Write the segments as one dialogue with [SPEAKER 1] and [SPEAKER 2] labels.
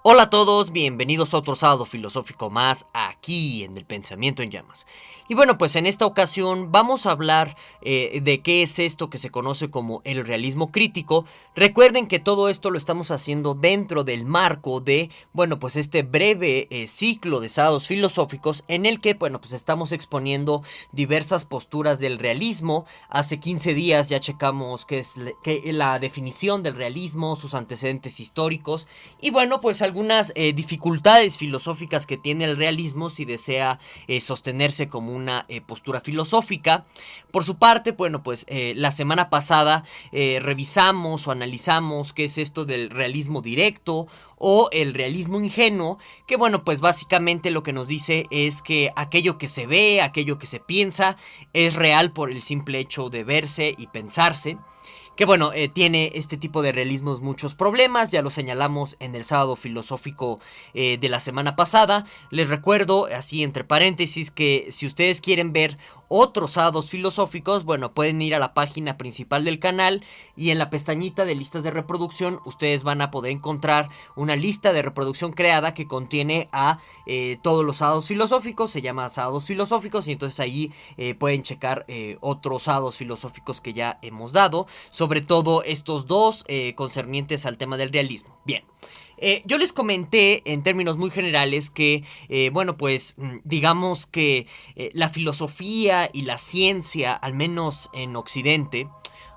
[SPEAKER 1] Hola a todos, bienvenidos a otro sábado filosófico más aquí en el Pensamiento en Llamas. Y bueno, pues en esta ocasión vamos a hablar de qué es esto que se conoce como el realismo crítico. Recuerden que todo esto lo estamos haciendo dentro del marco de, bueno, pues este breve ciclo de sábados filosóficos en el que, bueno, pues estamos exponiendo diversas posturas del realismo. Hace 15 días ya checamos qué es la definición del realismo, sus antecedentes históricos y bueno, pues algunas dificultades filosóficas que tiene el realismo si desea sostenerse como una postura filosófica. Por su parte, bueno, pues la semana pasada revisamos o analizamos qué es esto del realismo directo o el realismo ingenuo, que bueno, pues básicamente lo que nos dice es que aquello que se ve, aquello que se piensa, es real por el simple hecho de verse y pensarse. Que bueno, tiene este tipo de realismos muchos problemas, ya lo señalamos en el sábado filosófico de la semana pasada. Les recuerdo, así entre paréntesis, que si ustedes quieren ver otros sábados filosóficos, bueno, pueden ir a la página principal del canal y en la pestañita de listas de reproducción ustedes van a poder encontrar una lista de reproducción creada que contiene a todos los sábados filosóficos, se llama sábados filosóficos y entonces ahí pueden checar otros sábados filosóficos que ya hemos dado, sobre todo estos dos concernientes al tema del realismo. Bien. Yo les comenté en términos muy generales que, bueno, pues digamos que la filosofía y la ciencia, al menos en Occidente,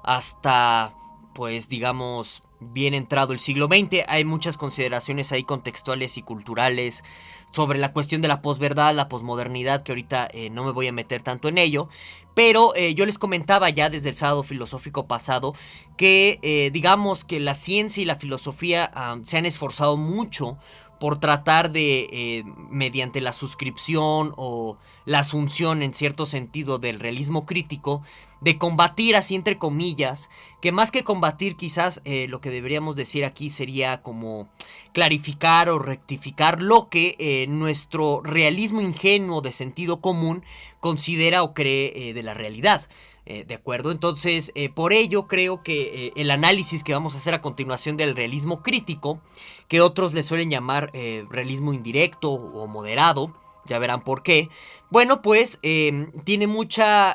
[SPEAKER 1] hasta, pues digamos, bien entrado el siglo XX, hay muchas consideraciones ahí contextuales y culturales sobre la cuestión de la posverdad, la posmodernidad, que ahorita no me voy a meter tanto en ello, pero yo les comentaba ya desde el sábado filosófico pasado que digamos que la ciencia y la filosofía se han esforzado mucho por tratar de, mediante la suscripción o la asunción en cierto sentido del realismo crítico, de combatir así entre comillas, que más que combatir quizás lo que deberíamos decir aquí sería como clarificar o rectificar lo que nuestro realismo ingenuo de sentido común considera o cree de la realidad. ¿De acuerdo? Entonces, por ello creo que el análisis que vamos a hacer a continuación del realismo crítico, que otros le suelen llamar realismo indirecto o moderado, ya verán por qué, bueno, pues tiene mucha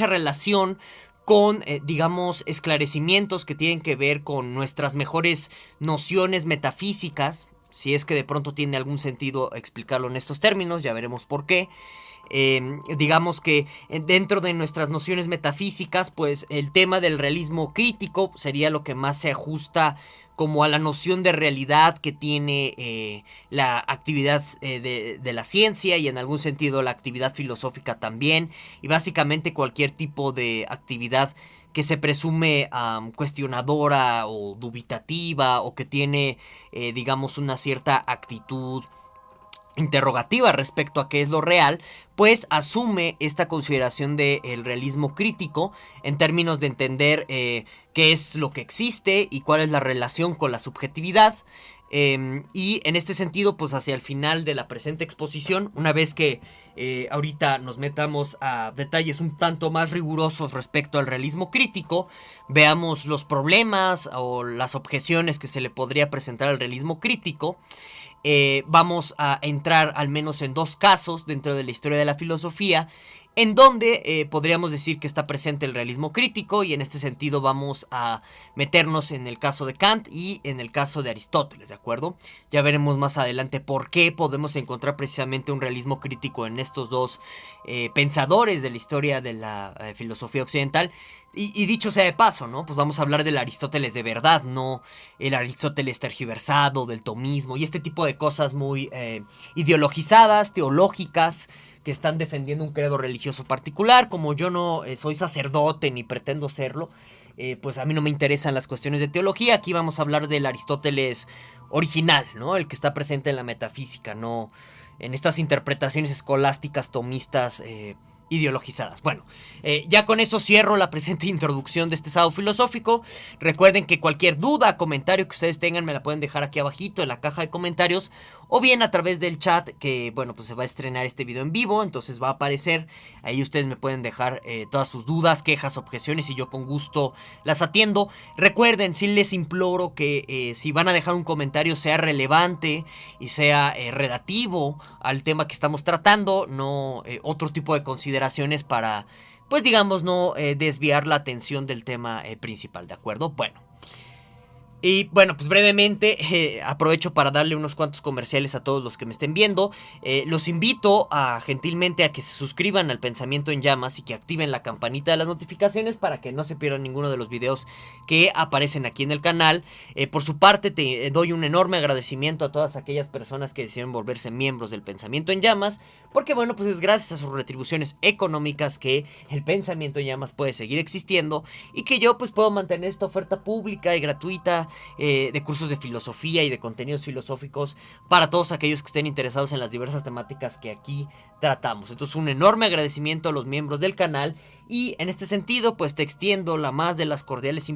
[SPEAKER 1] relación con, digamos, esclarecimientos que tienen que ver con nuestras mejores nociones metafísicas, si es que de pronto tiene algún sentido explicarlo en estos términos, ya veremos por qué. Digamos que dentro de nuestras nociones metafísicas, pues el tema del realismo crítico sería lo que más se ajusta como a la noción de realidad que tiene la actividad de la ciencia y en algún sentido la actividad filosófica también, y básicamente cualquier tipo de actividad que se presume cuestionadora o dubitativa o que tiene digamos una cierta actitud interrogativa respecto a qué es lo real, pues asume esta consideración del realismo crítico en términos de entender qué es lo que existe y cuál es la relación con la subjetividad. Y en este sentido, pues hacia el final de la presente exposición, una vez que ahorita nos metamos a detalles un tanto más rigurosos respecto al realismo crítico, veamos los problemas o las objeciones que se le podría presentar al realismo crítico. Vamos a entrar al menos en dos casos dentro de la historia de la filosofía en donde podríamos decir que está presente el realismo crítico, y en este sentido vamos a meternos en el caso de Kant y en el caso de Aristóteles, ¿de acuerdo? Ya veremos más adelante por qué podemos encontrar precisamente un realismo crítico en estos dos pensadores de la historia de la filosofía occidental. Y dicho sea de paso, ¿no? Pues vamos a hablar del Aristóteles de verdad, no el Aristóteles tergiversado, del tomismo y este tipo de cosas muy ideologizadas, teológicas, que están defendiendo un credo religioso particular. Como yo no soy sacerdote ni pretendo serlo, pues a mí no me interesan las cuestiones de teología. Aquí vamos a hablar del Aristóteles original, ¿no? El que está presente en la metafísica, no en estas interpretaciones escolásticas tomistas ideologizadas. Bueno, ya con eso cierro la presente introducción de este sábado filosófico. Recuerden que cualquier duda, comentario que ustedes tengan me la pueden dejar aquí abajito en la caja de comentarios, o bien a través del chat, que bueno, pues se va a estrenar este video en vivo, entonces va a aparecer, ahí ustedes me pueden dejar todas sus dudas, quejas, objeciones, y yo con gusto las atiendo. Recuerden, sí les imploro que si van a dejar un comentario sea relevante y sea relativo al tema que estamos tratando, no otro tipo de consideraciones para, pues digamos, no desviar la atención del tema principal, ¿de acuerdo? Bueno. Y bueno, pues brevemente aprovecho para darle unos cuantos comerciales a todos los que me estén viendo. Los invito gentilmente a que se suscriban al Pensamiento en Llamas y que activen la campanita de las notificaciones para que no se pierdan ninguno de los videos que aparecen aquí en el canal. Por su parte, te doy un enorme agradecimiento a todas aquellas personas que decidieron volverse miembros del Pensamiento en Llamas, porque bueno, pues es gracias a sus retribuciones económicas que el Pensamiento en Llamas puede seguir existiendo y que yo pues puedo mantener esta oferta pública y gratuita de cursos de filosofía y de contenidos filosóficos para todos aquellos que estén interesados en las diversas temáticas que aquí tratamos. Entonces, un enorme agradecimiento a los miembros del canal, y en este sentido pues te extiendo la más de las cordiales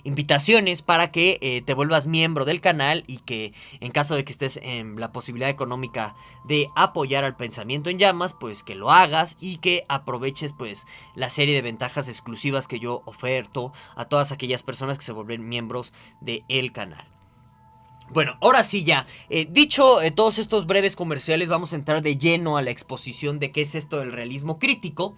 [SPEAKER 1] invitaciones para que te vuelvas miembro del canal, y que en caso de que estés en la posibilidad económica de apoyar al Pensamiento en Llamas, pues que lo hagas y que aproveches pues la serie de ventajas exclusivas que yo oferto a todas aquellas personas que se vuelven miembros del canal. Bueno, ahora sí ya, dicho todos estos breves comerciales, vamos a entrar de lleno a la exposición de qué es esto del realismo crítico.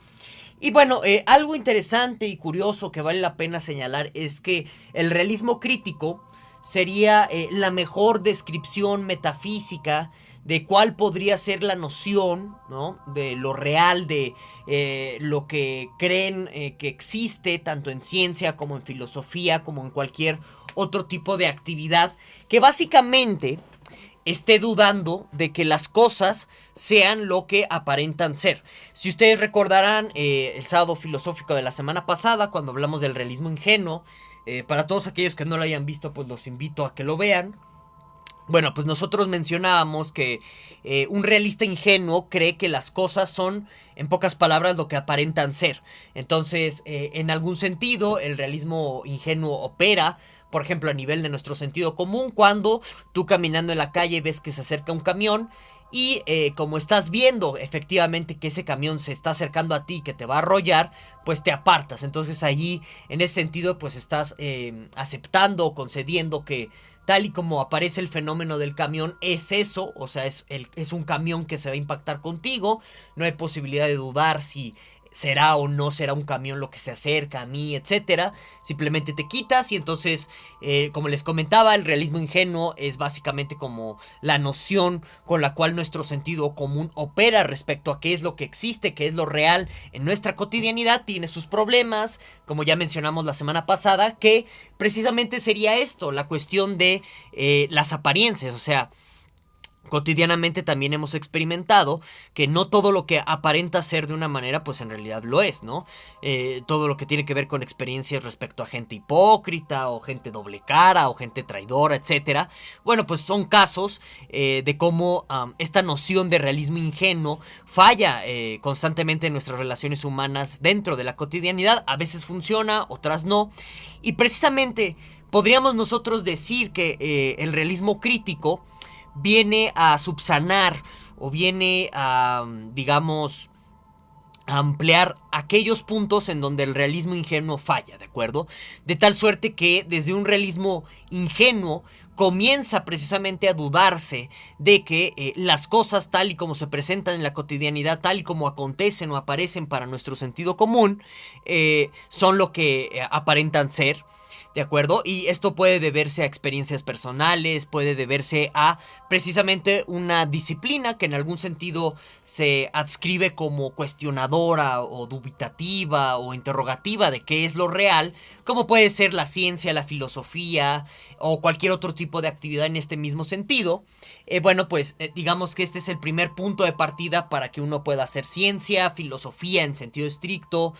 [SPEAKER 1] Y bueno, algo interesante y curioso que vale la pena señalar es que el realismo crítico sería la mejor descripción metafísica de cuál podría ser la noción, ¿no?, de lo real, de lo que creen que existe tanto en ciencia como en filosofía como en cualquier otro tipo de actividad que básicamente esté dudando de que las cosas sean lo que aparentan ser. Si ustedes recordarán el sábado filosófico de la semana pasada, cuando hablamos del realismo ingenuo, para todos aquellos que no lo hayan visto, pues los invito a que lo vean. Bueno, pues nosotros mencionábamos que un realista ingenuo cree que las cosas son, en pocas palabras, lo que aparentan ser. Entonces, en algún sentido, el realismo ingenuo opera, por ejemplo, a nivel de nuestro sentido común, cuando tú caminando en la calle ves que se acerca un camión y como estás viendo efectivamente que ese camión se está acercando a ti, que te va a arrollar, pues te apartas. Entonces allí, en ese sentido, pues estás aceptando o concediendo que tal y como aparece el fenómeno del camión, es eso, o sea, es un camión que se va a impactar contigo, no hay posibilidad de dudar si será o no será un camión lo que se acerca a mí, etcétera. Simplemente te quitas y entonces, como les comentaba, el realismo ingenuo es básicamente como la noción con la cual nuestro sentido común opera respecto a qué es lo que existe, qué es lo real en nuestra cotidianidad. Tiene sus problemas, como ya mencionamos la semana pasada, que precisamente sería esto, la cuestión de las apariencias, o sea, cotidianamente también hemos experimentado que no todo lo que aparenta ser de una manera, pues en realidad lo es, ¿no? Todo lo que tiene que ver con experiencias respecto a gente hipócrita, o gente doble cara, o gente traidora, etcétera. Bueno, pues son casos de cómo esta noción de realismo ingenuo falla constantemente en nuestras relaciones humanas dentro de la cotidianidad. A veces funciona, otras no. Y precisamente podríamos nosotros decir que el realismo crítico viene a subsanar o viene a, digamos, a ampliar aquellos puntos en donde el realismo ingenuo falla, ¿de acuerdo? De tal suerte que desde un realismo ingenuo comienza precisamente a dudarse de que las cosas tal y como se presentan en la cotidianidad, tal y como acontecen o aparecen para nuestro sentido común, son lo que aparentan ser. ¿De acuerdo? Y esto puede deberse a experiencias personales, puede deberse a precisamente una disciplina que en algún sentido se adscribe como cuestionadora o dubitativa o interrogativa de qué es lo real, como puede ser la ciencia, la filosofía o cualquier otro tipo de actividad en este mismo sentido. Bueno, pues digamos que este es el primer punto de partida para que uno pueda hacer ciencia, filosofía en sentido estricto,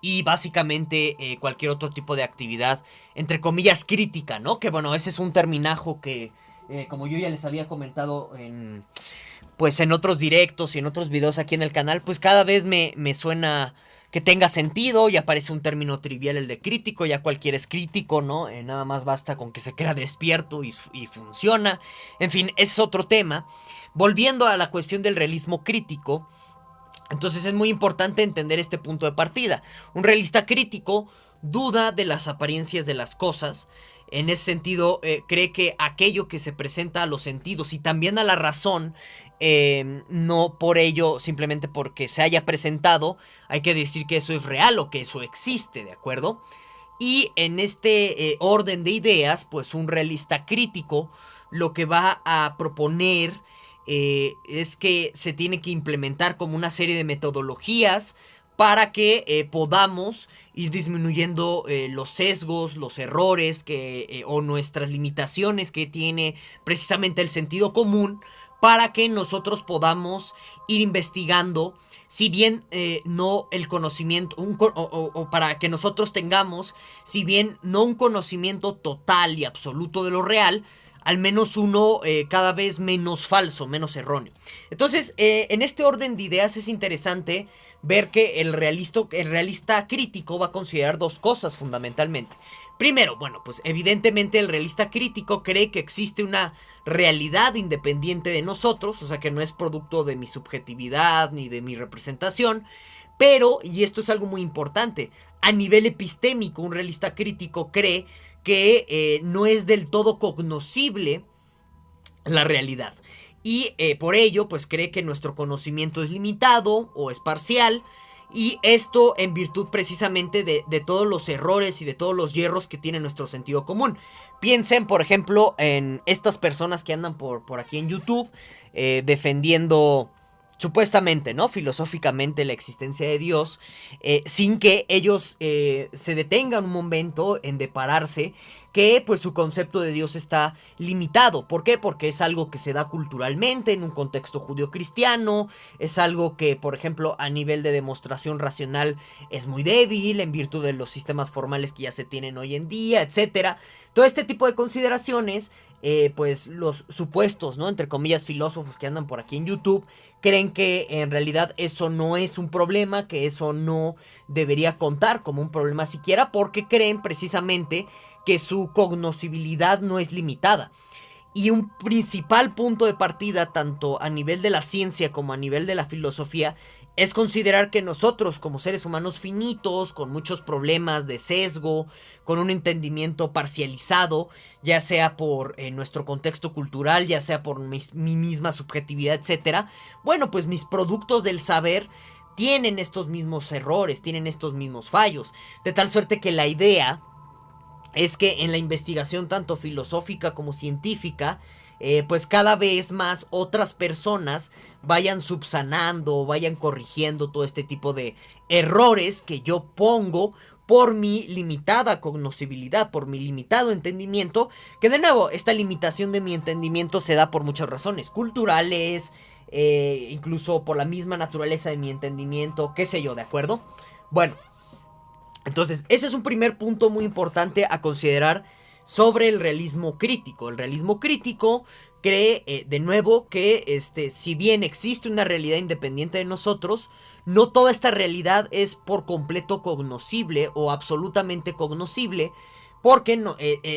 [SPEAKER 1] y básicamente cualquier otro tipo de actividad, entre comillas, crítica, ¿no? Que bueno, ese es un terminajo que como yo ya les había comentado pues en otros directos y en otros videos aquí en el canal, pues cada vez me suena que tenga sentido. Y aparece un término trivial, el de crítico. Ya cualquiera es crítico, ¿no? Nada más basta con que se crea despierto y funciona. En fin, ese es otro tema. Volviendo a la cuestión del realismo crítico, entonces es muy importante entender este punto de partida. Un realista crítico duda de las apariencias de las cosas. En ese sentido, cree que aquello que se presenta a los sentidos y también a la razón, no por ello, simplemente porque se haya presentado, hay que decir que eso es real o que eso existe, ¿de acuerdo? Y en este orden de ideas, pues un realista crítico lo que va a proponer es que se tiene que implementar como una serie de metodologías para que podamos ir disminuyendo los sesgos, los errores o nuestras limitaciones que tiene precisamente el sentido común, para que nosotros podamos ir investigando, si bien no el conocimiento, o para que nosotros tengamos, si bien no un conocimiento total y absoluto de lo real, al menos uno cada vez menos falso, menos erróneo. Entonces, en este orden de ideas es interesante ver que el realista crítico va a considerar dos cosas fundamentalmente. Primero, bueno, pues evidentemente el realista crítico cree que existe una realidad independiente de nosotros, o sea que no es producto de mi subjetividad ni de mi representación, pero, y esto es algo muy importante, a nivel epistémico, un realista crítico cree que no es del todo cognoscible la realidad. Y por ello, pues cree que nuestro conocimiento es limitado o es parcial. Y esto en virtud precisamente de todos los errores y de todos los hierros que tiene nuestro sentido común. Piensen, por ejemplo, en estas personas que andan por aquí en YouTube defendiendo supuestamente, ¿no? Filosóficamente la existencia de Dios, sin que ellos se detengan un momento en depararse que pues su concepto de Dios está limitado. ¿Por qué? Porque es algo que se da culturalmente en un contexto judío-cristiano, es algo que, por ejemplo, a nivel de demostración racional es muy débil en virtud de los sistemas formales que ya se tienen hoy en día, etcétera. Todo este tipo de consideraciones, pues los supuestos, ¿no? Entre comillas, filósofos que andan por aquí en YouTube, creen que en realidad eso no es un problema, que eso no debería contar como un problema siquiera, porque creen precisamente que su cognoscibilidad no es limitada. Y un principal punto de partida, tanto a nivel de la ciencia como a nivel de la filosofía, es considerar que nosotros, como seres humanos finitos, con muchos problemas de sesgo, con un entendimiento parcializado, ya sea por nuestro contexto cultural, ya sea por mi misma subjetividad, etcétera, bueno, pues mis productos del saber tienen estos mismos errores, tienen estos mismos fallos, de tal suerte que la idea es que en la investigación tanto filosófica como científica, pues cada vez más otras personas vayan subsanando, vayan corrigiendo todo este tipo de errores que yo pongo por mi limitada cognoscibilidad, por mi limitado entendimiento, que de nuevo, esta limitación de mi entendimiento se da por muchas razones, culturales, incluso por la misma naturaleza de mi entendimiento, qué sé yo, ¿de acuerdo? Bueno, entonces, ese es un primer punto muy importante a considerar sobre el realismo crítico. El realismo crítico cree, de nuevo, que si bien existe una realidad independiente de nosotros, no toda esta realidad es por completo cognoscible o absolutamente cognoscible, porque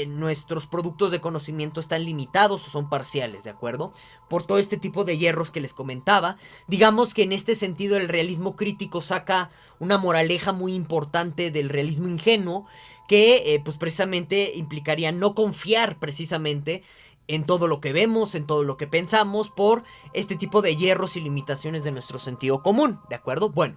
[SPEAKER 1] nuestros productos de conocimiento están limitados o son parciales, ¿de acuerdo? Por todo este tipo de hierros que les comentaba. Digamos que en este sentido el realismo crítico saca una moraleja muy importante del realismo ingenuo, que pues precisamente implicaría no confiar precisamente en todo lo que vemos, en todo lo que pensamos, por este tipo de hierros y limitaciones de nuestro sentido común, ¿de acuerdo? Bueno.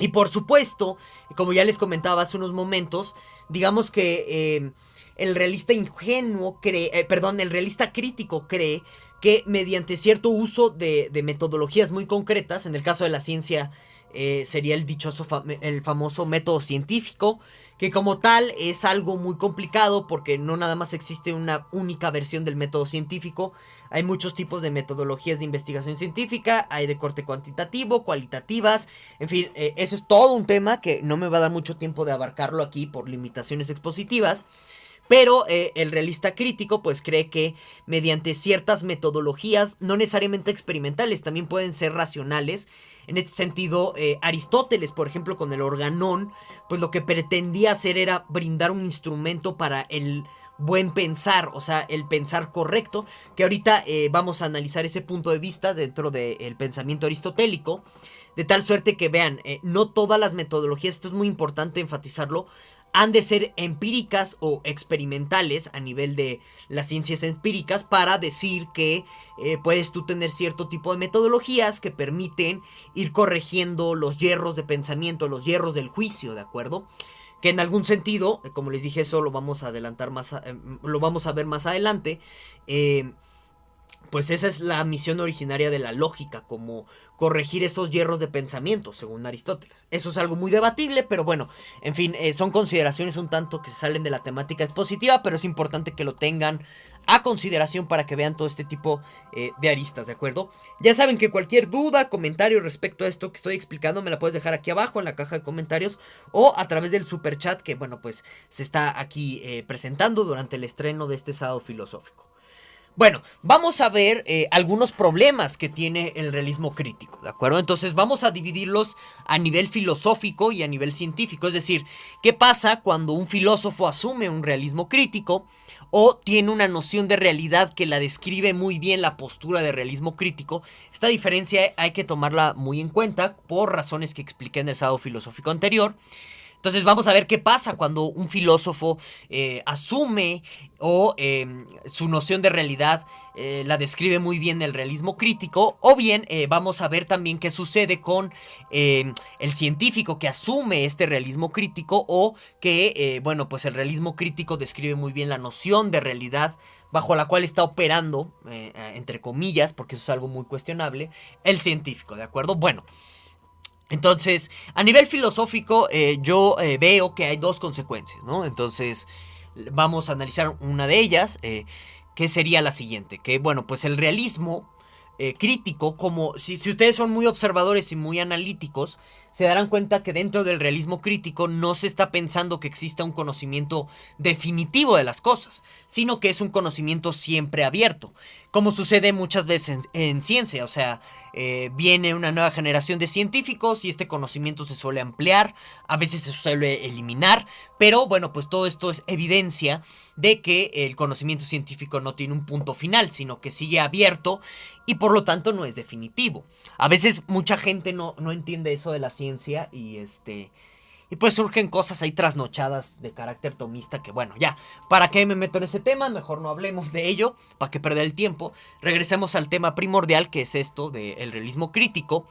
[SPEAKER 1] Y por supuesto, como ya les comentaba hace unos momentos, digamos que el realista ingenuo cree, el realista crítico cree que mediante cierto uso de metodologías muy concretas, en el caso de la ciencia sería el dichoso, el famoso método científico, que como tal es algo muy complicado porque no nada más existe una única versión del método científico. Hay muchos tipos de metodologías de investigación científica, hay de corte cuantitativo, cualitativas, en fin, eso es todo un tema que no me va a dar mucho tiempo de abarcarlo aquí por limitaciones expositivas. Pero el realista crítico pues cree que mediante ciertas metodologías, no necesariamente experimentales, también pueden ser racionales. En este sentido, Aristóteles, por ejemplo, con el organón, pues lo que pretendía hacer era brindar un instrumento para el buen pensar, o sea, el pensar correcto, que ahorita vamos a analizar ese punto de vista dentro del pensamiento aristotélico, de tal suerte que vean, no todas las metodologías, esto es muy importante enfatizarlo, han de ser empíricas o experimentales a nivel de las ciencias empíricas para decir que puedes tú tener cierto tipo de metodologías que permiten ir corrigiendo los hierros de pensamiento, los hierros del juicio, ¿de acuerdo? Que en algún sentido, como les dije, eso lo vamos a adelantar lo vamos a ver más adelante. Pues esa es la misión originaria de la lógica, como corregir esos hierros de pensamiento, según Aristóteles. Eso es algo muy debatible, pero bueno, en fin, son consideraciones un tanto que se salen de la temática expositiva, pero es importante que lo tengan a consideración para que vean todo este tipo de aristas, ¿de acuerdo? Ya saben que cualquier duda, comentario respecto a esto que estoy explicando me la puedes dejar aquí abajo en la caja de comentarios o a través del super chat que, bueno, pues se está aquí presentando durante el estreno de este sábado filosófico. Bueno, vamos a ver algunos problemas que tiene el realismo crítico, ¿de acuerdo? Entonces vamos a dividirlos a nivel filosófico y a nivel científico. Es decir, ¿qué pasa cuando un filósofo asume un realismo crítico o tiene una noción de realidad que la describe muy bien la postura de realismo crítico? Esta diferencia hay que tomarla muy en cuenta por razones que expliqué en el sábado filosófico anterior. Entonces vamos a ver qué pasa cuando un filósofo asume o su noción de realidad la describe muy bien el realismo crítico, o bien vamos a ver también qué sucede con el científico que asume este realismo crítico o que, bueno, pues el realismo crítico describe muy bien la noción de realidad bajo la cual está operando, entre comillas, porque eso es algo muy cuestionable, el científico, ¿de acuerdo? Bueno. Entonces, a nivel filosófico, yo veo que hay dos consecuencias, ¿no? Entonces, vamos a analizar una de ellas, que sería la siguiente, que bueno, pues el realismo crítico, como si ustedes son muy observadores y muy analíticos, se darán cuenta que dentro del realismo crítico no se está pensando que exista un conocimiento definitivo de las cosas, sino que es un conocimiento siempre abierto, como sucede muchas veces en ciencia. O sea, viene una nueva generación de científicos y este conocimiento se suele ampliar, a veces se suele eliminar, pero bueno, pues todo esto es evidencia de que el conocimiento científico no tiene un punto final, sino que sigue abierto y por lo tanto no es definitivo. A veces mucha gente no entiende eso de la ciencia y pues surgen cosas ahí trasnochadas de carácter tomista que, bueno, ya, ¿para qué me meto en ese tema? Mejor no hablemos de ello, ¿para qué perder el tiempo? Regresemos al tema primordial, que es esto del realismo crítico.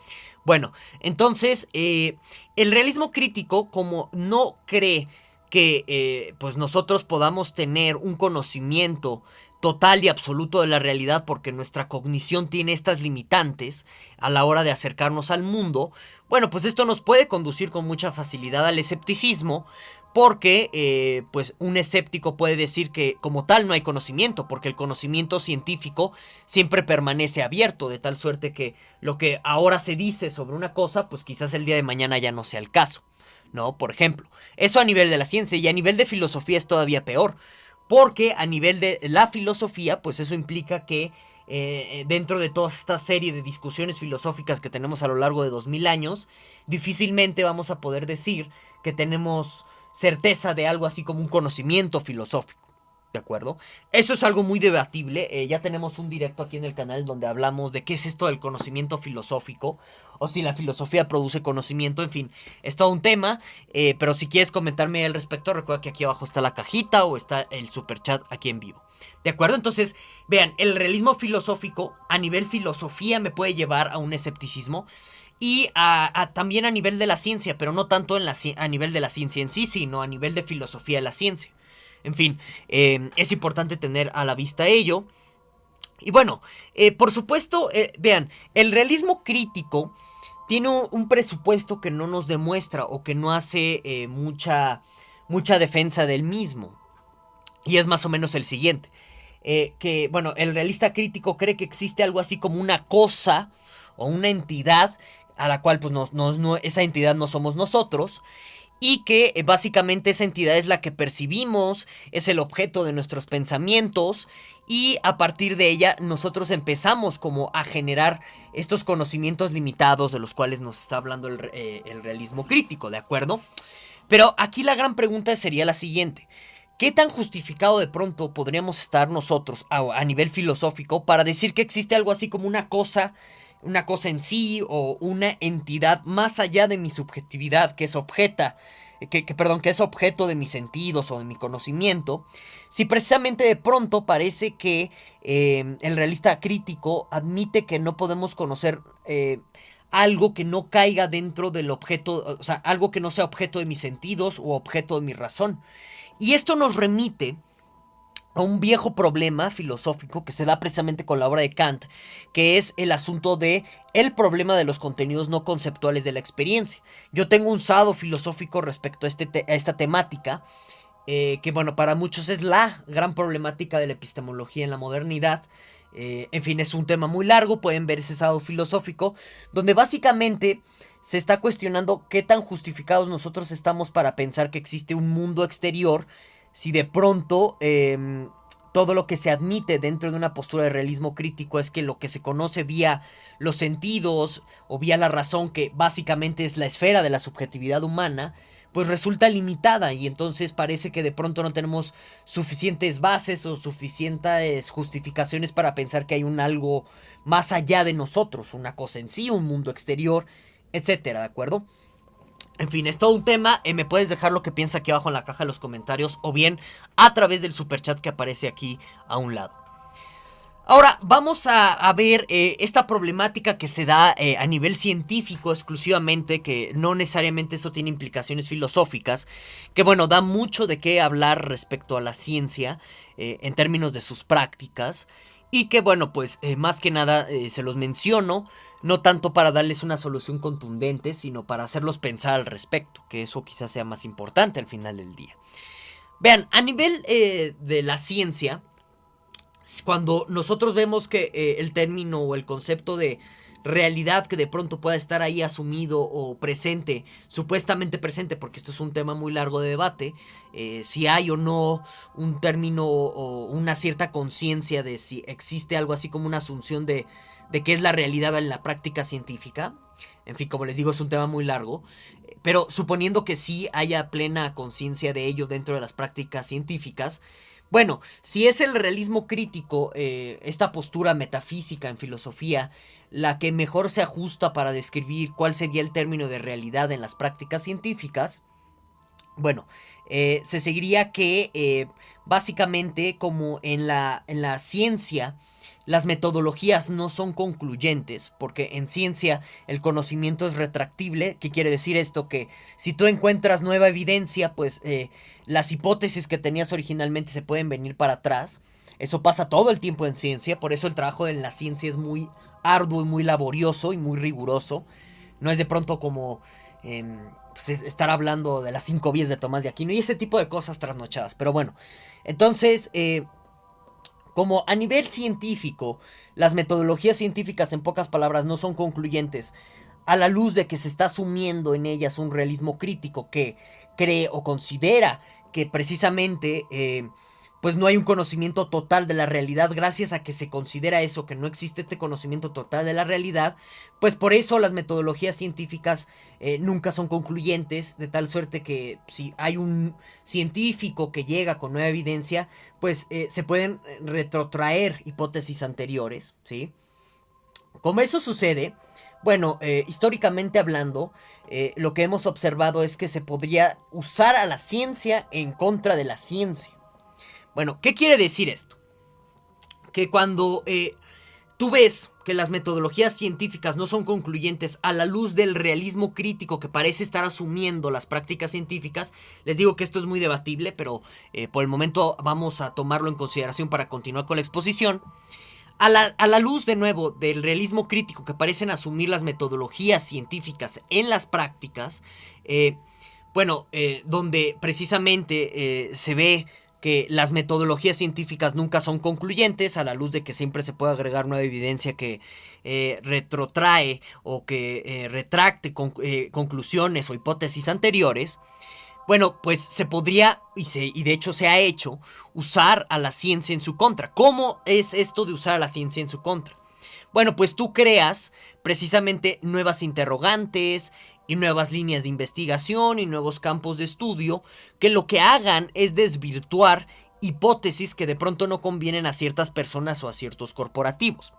[SPEAKER 1] Bueno, entonces, el realismo crítico, como no cree que pues nosotros podamos tener un conocimiento total y absoluto de la realidad porque nuestra cognición tiene estas limitantes a la hora de acercarnos al mundo, bueno, pues esto nos puede conducir con mucha facilidad al escepticismo, porque pues un escéptico puede decir que como tal no hay conocimiento, porque el conocimiento científico siempre permanece abierto, de tal suerte que lo que ahora se dice sobre una cosa, pues quizás el día de mañana ya no sea el caso, ¿no? Por ejemplo, eso a nivel de la ciencia, y a nivel de filosofía es todavía peor, porque a nivel de la filosofía, pues eso implica que dentro de toda esta serie de discusiones filosóficas que tenemos a lo largo de 2000 años, difícilmente vamos a poder decir que tenemos certeza de algo así como un conocimiento filosófico. ¿De acuerdo? Eso es algo muy debatible. Ya tenemos un directo aquí en el canal donde hablamos de qué es esto del conocimiento filosófico, o si la filosofía produce conocimiento. En fin, es todo un tema, pero si quieres comentarme al respecto, recuerda que aquí abajo está la cajita o está el super chat aquí en vivo. ¿De acuerdo? Entonces, vean, el realismo filosófico a nivel filosofía me puede llevar a un escepticismo, y también a nivel de la ciencia, pero no tanto a nivel de la ciencia en sí, sino a nivel de filosofía de la ciencia. En fin, es importante tener a la vista ello. Y bueno, por supuesto, vean, el realismo crítico tiene un presupuesto que no nos demuestra o que no hace mucha defensa del mismo. Y es más o menos el siguiente. Que, bueno, el realista crítico cree que existe algo así como una cosa o una entidad a la cual pues esa entidad no somos nosotros. y que básicamente esa entidad es la que percibimos, es el objeto de nuestros pensamientos, y a partir de ella nosotros empezamos como a generar estos conocimientos limitados de los cuales nos está hablando el realismo crítico, ¿de acuerdo? Pero aquí la gran pregunta sería la siguiente: ¿qué tan justificado de pronto podríamos estar nosotros a nivel filosófico para decir que existe algo así como una cosa en sí o una entidad más allá de mi subjetividad que es perdón, que es objeto de mis sentidos o de mi conocimiento, si precisamente de pronto parece que el realista crítico admite que no podemos conocer algo que no caiga dentro del objeto, o sea, algo que no sea objeto de mis sentidos o objeto de mi razón? Y esto nos remite a un viejo problema filosófico que se da precisamente con la obra de Kant, que es el asunto de el problema de los contenidos no conceptuales de la experiencia. Yo tengo un sado filosófico respecto a, a esta temática, que bueno, para muchos es la gran problemática de la epistemología en la modernidad. En fin, es un tema muy largo, pueden ver ese sado filosófico, donde básicamente se está cuestionando qué tan justificados nosotros estamos para pensar que existe un mundo exterior, si de pronto todo lo que se admite dentro de una postura de realismo crítico es que lo que se conoce vía los sentidos o vía la razón, que básicamente es la esfera de la subjetividad humana, pues resulta limitada, y entonces parece que de pronto no tenemos suficientes bases o suficientes justificaciones para pensar que hay un algo más allá de nosotros, una cosa en sí, un mundo exterior, etcétera, ¿de acuerdo? En fin, es todo un tema. Me puedes dejar lo que piensas aquí abajo en la caja de los comentarios, o bien a través del superchat que aparece aquí a un lado. Ahora vamos a ver esta problemática que se da a nivel científico exclusivamente, que no necesariamente esto tiene implicaciones filosóficas, que bueno, da mucho de qué hablar respecto a la ciencia en términos de sus prácticas, y que bueno, pues más que nada se los menciono, no tanto para darles una solución contundente, sino para hacerlos pensar al respecto, que eso quizás sea más importante al final del día. Vean, a nivel de la ciencia, cuando nosotros vemos que el término o el concepto de realidad que de pronto pueda estar ahí asumido o presente, supuestamente presente, porque esto es un tema muy largo de debate, si hay o no un término o una cierta conciencia de si existe algo así como una asunción de qué es la realidad en la práctica científica. En fin, como les digo, es un tema muy largo, pero suponiendo que sí haya plena conciencia de ello dentro de las prácticas científicas, bueno, si es el realismo crítico, esta postura metafísica en filosofía, la que mejor se ajusta para describir cuál sería el término de realidad en las prácticas científicas, bueno, se seguiría que básicamente como en la ciencia, las metodologías no son concluyentes, porque en ciencia el conocimiento es retractible. ¿Qué quiere decir esto? Que si tú encuentras nueva evidencia, pues las hipótesis que tenías originalmente se pueden venir para atrás. Eso pasa todo el tiempo en ciencia, por eso el trabajo en la ciencia es muy arduo y muy laborioso y muy riguroso. No es de pronto como pues, estar hablando de las 5 vías de Tomás de Aquino y ese tipo de cosas trasnochadas. Pero bueno, entonces como a nivel científico, las metodologías científicas en pocas palabras no son concluyentes, a la luz de que se está asumiendo en ellas un realismo crítico que cree o considera que precisamente pues no hay un conocimiento total de la realidad, gracias a que se considera eso, que no existe este conocimiento total de la realidad, pues por eso las metodologías científicas nunca son concluyentes, de tal suerte que si hay un científico que llega con nueva evidencia, pues se pueden retrotraer hipótesis anteriores, ¿sí? Como eso sucede, bueno, históricamente hablando, lo que hemos observado es que se podría usar a la ciencia en contra de la ciencia. Bueno, ¿qué quiere decir esto? Que cuando tú ves que las metodologías científicas no son concluyentes a la luz del realismo crítico que parece estar asumiendo las prácticas científicas, les digo que esto es muy debatible, pero por el momento vamos a tomarlo en consideración para continuar con la exposición. A la luz, de nuevo, del realismo crítico que parecen asumir las metodologías científicas en las prácticas, donde precisamente se ve que las metodologías científicas nunca son concluyentes, a la luz de que siempre se puede agregar nueva evidencia que retrotrae o que retracte conclusiones o hipótesis anteriores. Bueno, pues se podría, y de hecho se ha hecho, usar a la ciencia en su contra. ¿Cómo es esto de usar a la ciencia en su contra? Bueno, pues tú creas precisamente nuevas interrogantes y nuevas líneas de investigación y nuevos campos de estudio que lo que hagan es desvirtuar hipótesis que de pronto no convienen a ciertas personas o a ciertos corporativos.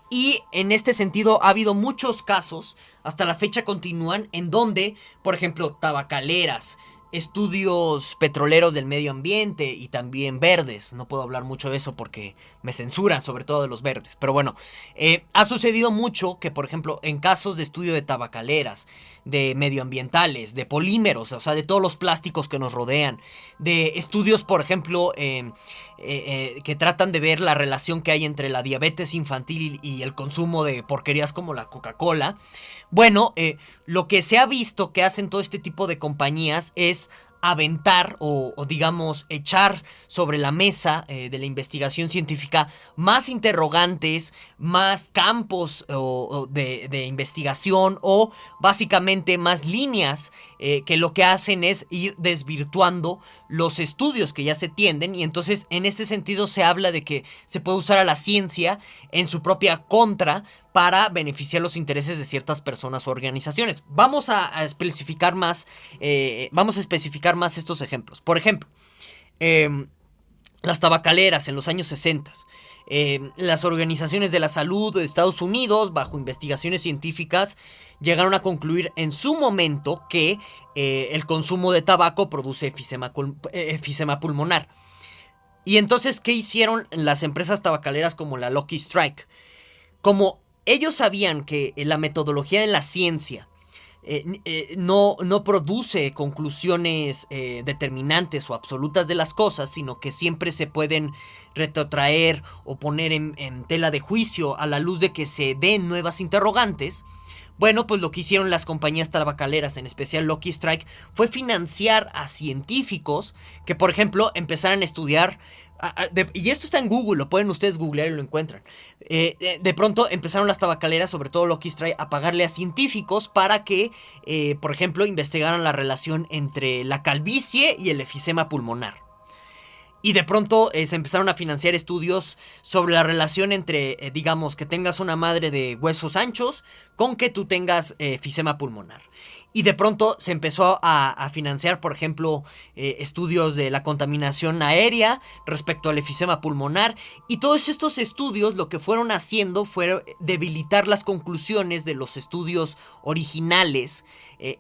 [SPEAKER 1] Y en este sentido ha habido muchos casos, hasta la fecha continúan, en donde, por ejemplo, tabacaleras, estudios petroleros del medio ambiente y también verdes. No puedo hablar mucho de eso porque me censuran, sobre todo de los verdes. Pero bueno, ha sucedido mucho que, por ejemplo, en casos de estudio de tabacaleras, de medioambientales, de polímeros, o sea, de todos los plásticos que nos rodean, de estudios, por ejemplo, que tratan de ver la relación que hay entre la diabetes infantil y el consumo de porquerías como la Coca-Cola. Bueno, lo que se ha visto que hacen todo este tipo de compañías es aventar o digamos echar sobre la mesa de la investigación científica más interrogantes, más campos de investigación o básicamente más líneas que lo que hacen es ir desvirtuando los estudios que ya se tienden, y entonces en este sentido se habla de que se puede usar a la ciencia en su propia contra para beneficiar los intereses de ciertas personas o organizaciones. Vamos a especificar más, estos ejemplos. Por ejemplo, las tabacaleras en los años 60. Las organizaciones de la salud de Estados Unidos, bajo investigaciones científicas, llegaron a concluir en su momento que el consumo de tabaco produce efisema pulmonar. Y entonces, ¿qué hicieron las empresas tabacaleras como la Lucky Strike? Como ellos sabían que la metodología de la ciencia no produce conclusiones determinantes o absolutas de las cosas, sino que siempre se pueden retrotraer o poner en tela de juicio a la luz de que se den nuevas interrogantes. Bueno, pues lo que hicieron las compañías tabacaleras, en especial Lucky Strike, fue financiar a científicos que, por ejemplo, empezaran a estudiar. Y esto está en Google, lo pueden ustedes googlear y lo encuentran. De pronto empezaron las tabacaleras, sobre todo Lucky Strike, a pagarle a científicos para que, por ejemplo, investigaran la relación entre la calvicie y el efisema pulmonar. Y de pronto se empezaron a financiar estudios sobre la relación entre, digamos, que tengas una madre de huesos anchos con que tú tengas efisema pulmonar. Y de pronto se empezó a financiar, por ejemplo, estudios de la contaminación aérea respecto al efisema pulmonar. Y todos estos estudios lo que fueron haciendo fue debilitar las conclusiones de los estudios originales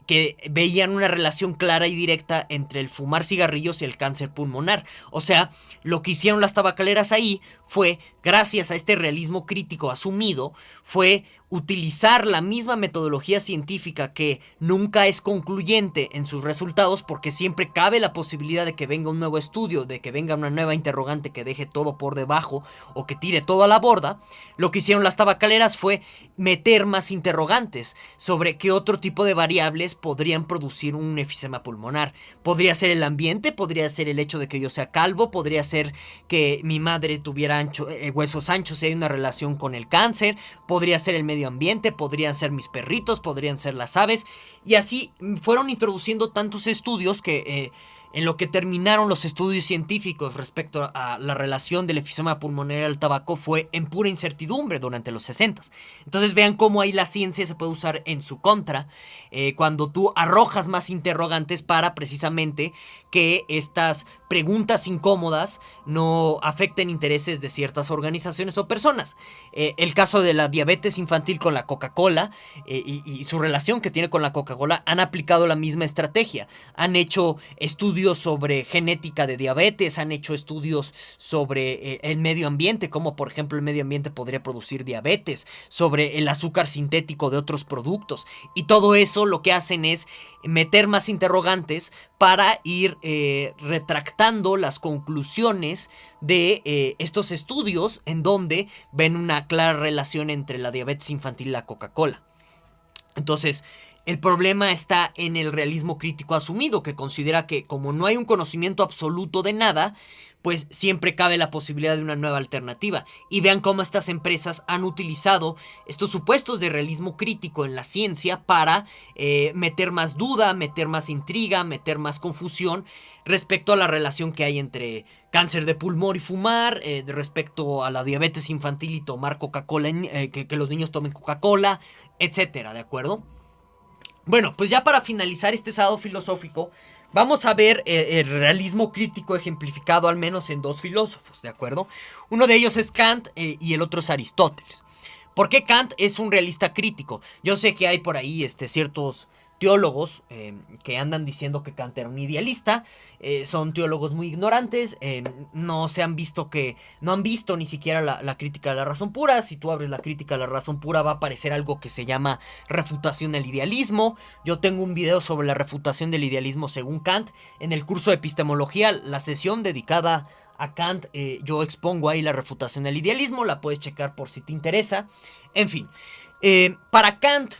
[SPEAKER 1] que veían una relación clara y directa entre el fumar cigarrillos y el cáncer pulmonar. O sea, lo que hicieron las tabacaleras ahí fue, gracias a este realismo crítico asumido, fue utilizar la misma metodología científica que nunca es concluyente en sus resultados, porque siempre cabe la posibilidad de que venga un nuevo estudio, de que venga una nueva interrogante que deje todo por debajo o que tire todo a la borda. Lo que hicieron las tabacaleras fue meter más interrogantes sobre qué otro tipo de variables podrían producir un efisema pulmonar. Podría ser el ambiente, podría ser el hecho de que yo sea calvo, podría ser que mi madre tuviera huesos anchos y hay una relación con el cáncer, podría ser el medio ambiente, podrían ser mis perritos, podrían ser las aves, y así fueron introduciendo tantos estudios que en lo que terminaron los estudios científicos respecto a la relación del efisema pulmonar al tabaco fue en pura incertidumbre durante los 60. Entonces vean cómo ahí la ciencia se puede usar en su contra cuando tú arrojas más interrogantes para precisamente que estas preguntas incómodas no afecten intereses de ciertas organizaciones o personas. El caso de la diabetes infantil con la Coca-Cola y su relación que tiene con la Coca-Cola, han aplicado la misma estrategia. Han hecho estudios sobre genética de diabetes, han hecho estudios sobre el medio ambiente, como por ejemplo el medio ambiente podría producir diabetes, sobre el azúcar sintético de otros productos, y todo eso lo que hacen es meter más interrogantes para ir retractando las conclusiones de estos estudios en donde ven una clara relación entre la diabetes infantil y la Coca-Cola. Entonces, El problema está en el realismo crítico asumido, que considera que como no hay un conocimiento absoluto de nada, pues siempre cabe la posibilidad de una nueva alternativa. Y vean cómo estas empresas han utilizado estos supuestos de realismo crítico en la ciencia para meter más duda, meter más intriga, meter más confusión respecto a la relación que hay entre cáncer de pulmón y fumar, respecto a la diabetes infantil y tomar Coca-Cola, que los niños tomen Coca-Cola, etcétera, ¿de acuerdo? Bueno, pues ya para finalizar este sábado filosófico, vamos a ver el realismo crítico ejemplificado al menos en dos filósofos, ¿de acuerdo? Uno de ellos es Kant y el otro es Aristóteles. ¿Por qué Kant es un realista crítico? Yo sé que hay por ahí ciertos teólogos que andan diciendo que Kant era un idealista. Son teólogos muy ignorantes. No se han visto no han visto ni siquiera la crítica de la razón pura. Si tú abres la crítica de la razón pura va a aparecer algo que se llama refutación del idealismo. Yo tengo un video sobre la refutación del idealismo según Kant en el curso de epistemología, la sesión dedicada a Kant. Yo expongo ahí la refutación del idealismo, la puedes checar por si te interesa. En fin, para Kant,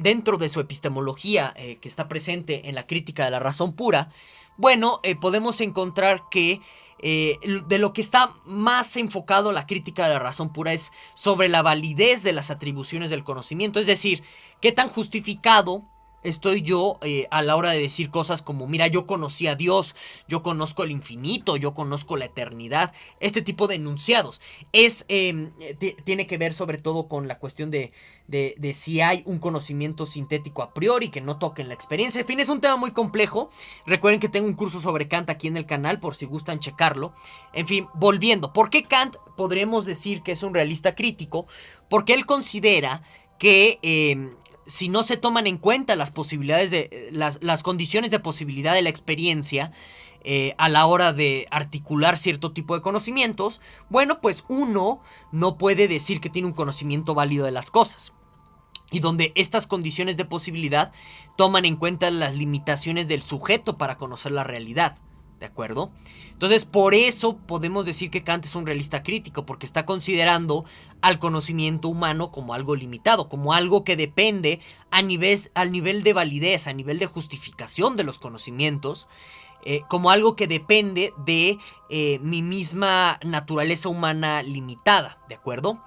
[SPEAKER 1] dentro de su epistemología que está presente en la crítica de la razón pura, bueno, podemos encontrar que de lo que está más enfocado la crítica de la razón pura es sobre la validez de las atribuciones del conocimiento, es decir, qué tan justificado estoy yo a la hora de decir cosas como, mira, yo conocí a Dios, yo conozco el infinito, yo conozco la eternidad, este tipo de enunciados. Tiene que ver sobre todo con la cuestión de si hay un conocimiento sintético a priori que no toque en la experiencia. En fin, es un tema muy complejo. Recuerden que tengo un curso sobre Kant aquí en el canal por si gustan checarlo. En fin, volviendo, ¿por qué Kant podremos decir que es un realista crítico? Porque él considera que si no se toman en cuenta las posibilidades de las condiciones de posibilidad de la experiencia a la hora de articular cierto tipo de conocimientos, bueno, pues uno no puede decir que tiene un conocimiento válido de las cosas. Y donde estas condiciones de posibilidad toman en cuenta las limitaciones del sujeto para conocer la realidad. ¿De acuerdo? Entonces, por eso podemos decir que Kant es un realista crítico, porque está considerando al conocimiento humano como algo limitado, como algo que depende al nivel de validez, a nivel de justificación de los conocimientos, como algo que depende de mi misma naturaleza humana limitada, ¿de acuerdo?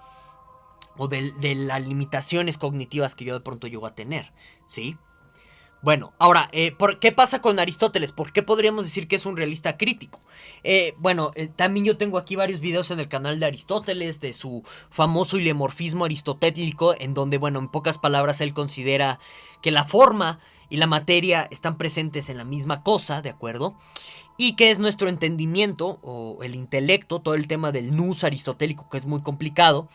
[SPEAKER 1] O de las limitaciones cognitivas que yo de pronto llego a tener, ¿sí? Bueno, ahora, ¿qué pasa con Aristóteles? ¿Por qué podríamos decir que es un realista crítico? También yo tengo aquí varios videos en el canal de Aristóteles, de su famoso hilemorfismo aristotélico, en donde, bueno, en pocas palabras, él considera que la forma y la materia están presentes en la misma cosa, ¿de acuerdo? Y que es nuestro entendimiento, o el intelecto, todo el tema del nous aristotélico, que es muy complicado,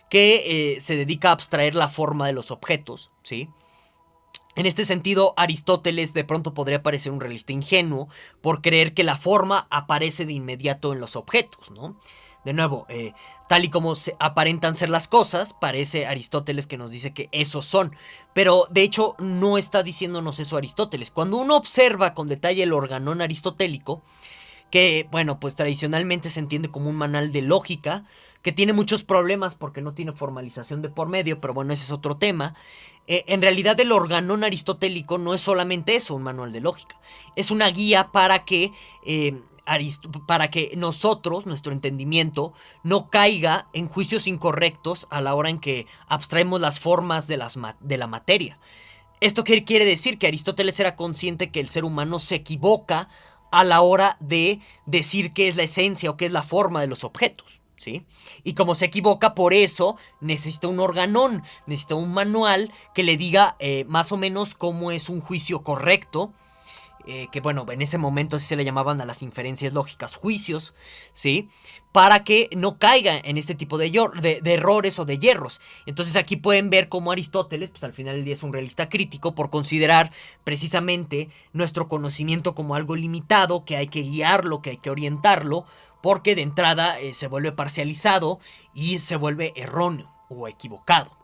[SPEAKER 1] que se dedica a abstraer la forma de los objetos, ¿sí? En este sentido, Aristóteles de pronto podría parecer un realista ingenuo por creer que la forma aparece de inmediato en los objetos, ¿no? De nuevo, tal y como aparentan ser las cosas, parece Aristóteles que nos dice que esos son. Pero de hecho no está diciéndonos eso Aristóteles. Cuando uno observa con detalle el organón aristotélico, que, bueno, pues tradicionalmente se entiende como un manual de lógica, que tiene muchos problemas porque no tiene formalización de por medio, pero bueno, ese es otro tema. En realidad el organón aristotélico no es solamente eso, un manual de lógica. Es una guía para que nosotros, nuestro entendimiento, no caiga en juicios incorrectos a la hora en que abstraemos las formas de la materia. ¿Esto qué quiere decir? Que Aristóteles era consciente que el ser humano se equivoca a la hora de decir qué es la esencia o qué es la forma de los objetos, ¿sí? Y como se equivoca, por eso necesita un organón, necesita un manual que le diga más o menos cómo es un juicio correcto, que bueno, en ese momento así se le llamaban a las inferencias lógicas juicios, ¿sí? Para que no caiga en este tipo de errores o de hierros. Entonces aquí pueden ver cómo Aristóteles, pues al final del día es un realista crítico por considerar precisamente nuestro conocimiento como algo limitado, que hay que guiarlo, que hay que orientarlo, porque de entrada se vuelve parcializado y se vuelve erróneo o equivocado.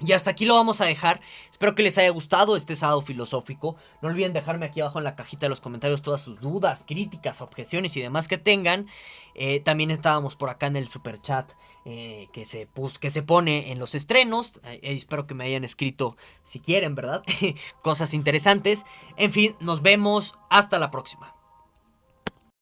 [SPEAKER 1] Y hasta aquí lo vamos a dejar. Espero que les haya gustado este sábado filosófico. No olviden dejarme aquí abajo en la cajita de los comentarios todas sus dudas, críticas, objeciones y demás que tengan. También estábamos por acá en el super chat que se pone en los estrenos. Espero que me hayan escrito si quieren, ¿verdad? Cosas interesantes. En fin, nos vemos. Hasta la próxima.